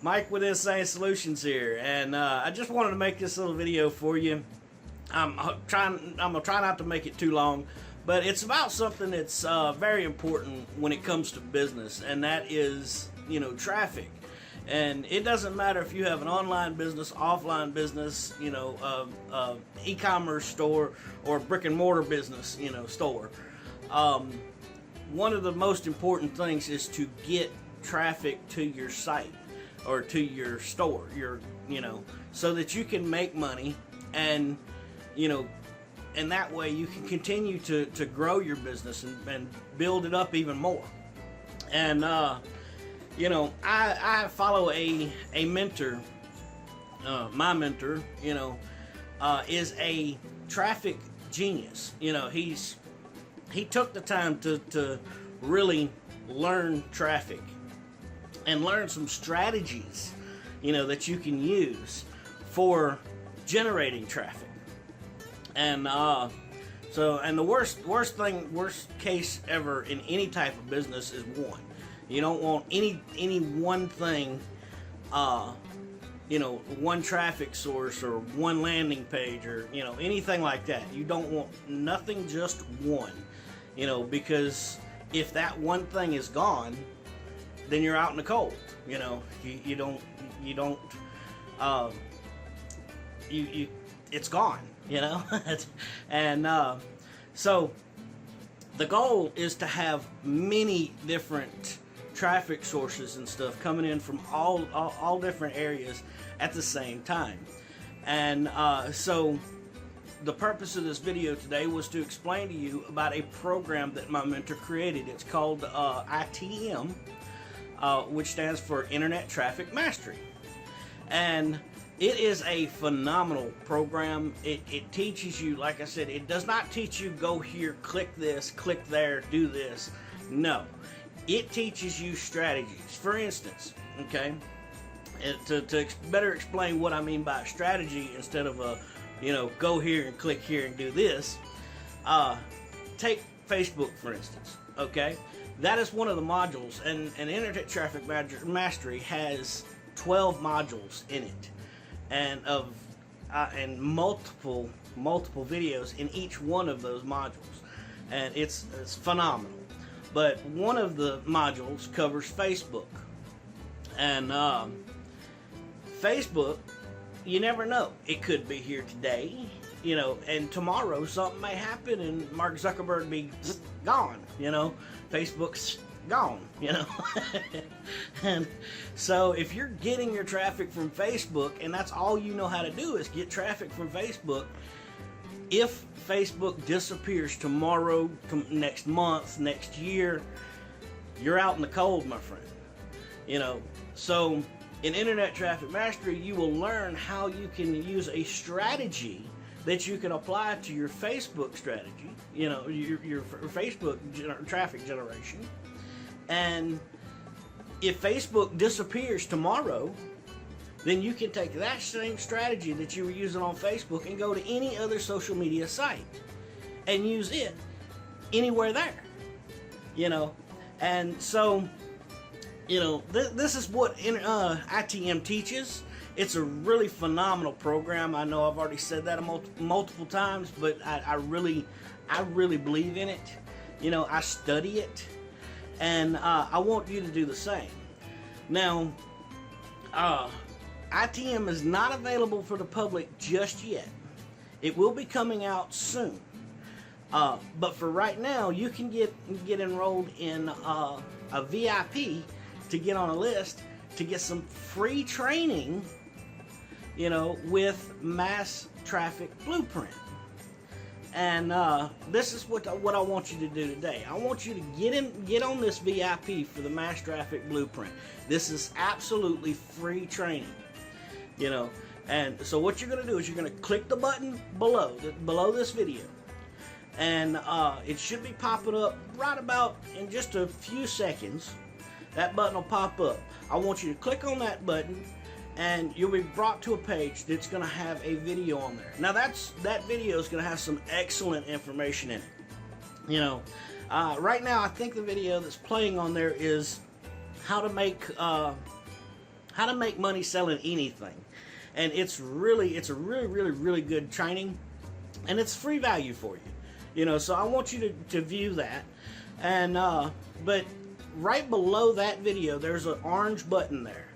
Mike with Insain Solutions here, and I just wanted to make this little video for you. I'm gonna try not to make it too long, but it's about something that's very important when it comes to business, and that is, traffic. And it doesn't matter if you have an online business, offline business, e-commerce store, or brick and mortar business, store. One of the most important things is to get traffic to your site or to your store, so that you can make money, and and that way you can continue to grow your business and build it up even more. And I follow a mentor. My mentor, is a traffic genius. He took the time to really learn traffic and learn some strategies, that you can use for generating traffic. And the worst case ever in any type of business is one. You don't want any one thing, one traffic source or one landing page or anything like that. You don't want nothing, just one, because if that one thing is gone, then you're out in the cold. It's gone. And so the goal is to have many different traffic sources and stuff coming in from all different areas at the same time. And so the purpose of this video today was to explain to you about a program that my mentor created. It's called ITM, which stands for Internet Traffic Mastery. And it is a phenomenal program. It teaches you, like I said, it does not teach you go here, click this, click there, do this. No. It teaches you strategies. For instance, okay, to better explain what I mean by strategy instead of go here and click here and do this, take Facebook for instance, okay? That is one of the modules, and Internet Traffic Mastery has 12 modules in it, and multiple videos in each one of those modules, and it's phenomenal. But one of the modules covers Facebook, and Facebook, you never know. It could be here today, and tomorrow something may happen and Mark Zuckerberg be gone, Facebook's gone, And so if you're getting your traffic from Facebook and that's all you know how to do is get traffic from Facebook, if Facebook disappears tomorrow, next month, next year, you're out in the cold, my friend. So in Internet Traffic Mastery, you will learn how you can use a strategy that you can apply to your Facebook strategy, your Facebook traffic generation. And if Facebook disappears tomorrow, then you can take that same strategy that you were using on Facebook and go to any other social media site and use it anywhere there, And so, this is what ITM teaches. It's a really phenomenal program. I know I've already said that multiple times, but I really believe in it. I study it, and I want you to do the same. Now, ITM is not available for the public just yet. It will be coming out soon. But for right now, you can get enrolled in a VIP to get on a list to get some free training, with Mass Traffic Blueprint. And this is what I want you to do today. I want you to get on this VIP for the Mass Traffic Blueprint. This is absolutely free training, And so what you're going to do is you're going to click the button below this video, and it should be popping up right about in just a few seconds. That button will pop up. I want you to click on that button, and you'll be brought to a page that's going to have a video on there. Now that video is going to have some excellent information in it. Right now I think the video that's playing on there is how to make how to make money selling anything. And it's a really good training, and it's free value for you. You know, so I want you to view that. And but right below that video, there's an orange button there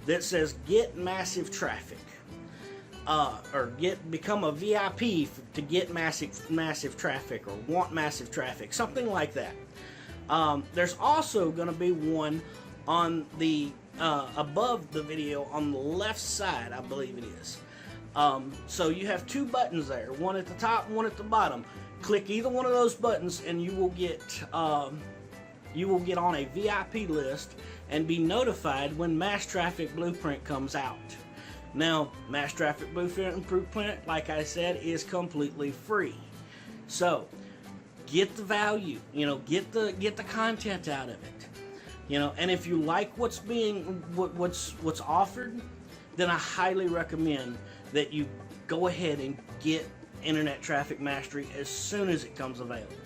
that says Get Massive Traffic. Or become a VIP to get massive traffic, or want massive traffic, something like that. There's also going to be one on the above the video on the left side, I believe it is. So you have two buttons there, one at the top, one at the bottom. Click either one of those buttons, and you will get on a VIP list and be notified when Mass Traffic Blueprint comes out. Now, Mass Traffic Blueprint, like I said, is completely free. So, get the value, you know, get the content out of it. You know, and if you like what's offered, then I highly recommend that you go ahead and get Internet Traffic Mastery as soon as it comes available.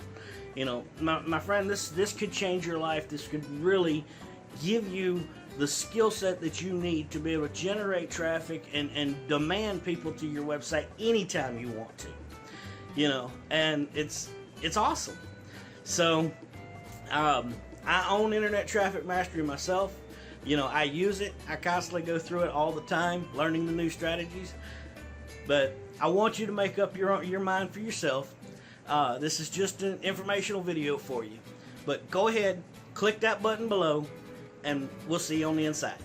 You know, my friend, this could change your life. This could really give you the skill set that you need to be able to generate traffic and demand people to your website anytime you want to. You know, and it's awesome. So I own Internet Traffic Mastery myself. You know, I use it. I constantly go through it all the time, learning the new strategies. But I want you to make up your mind for yourself. This is just an informational video for you. But go ahead, click that button below, and we'll see you on the inside.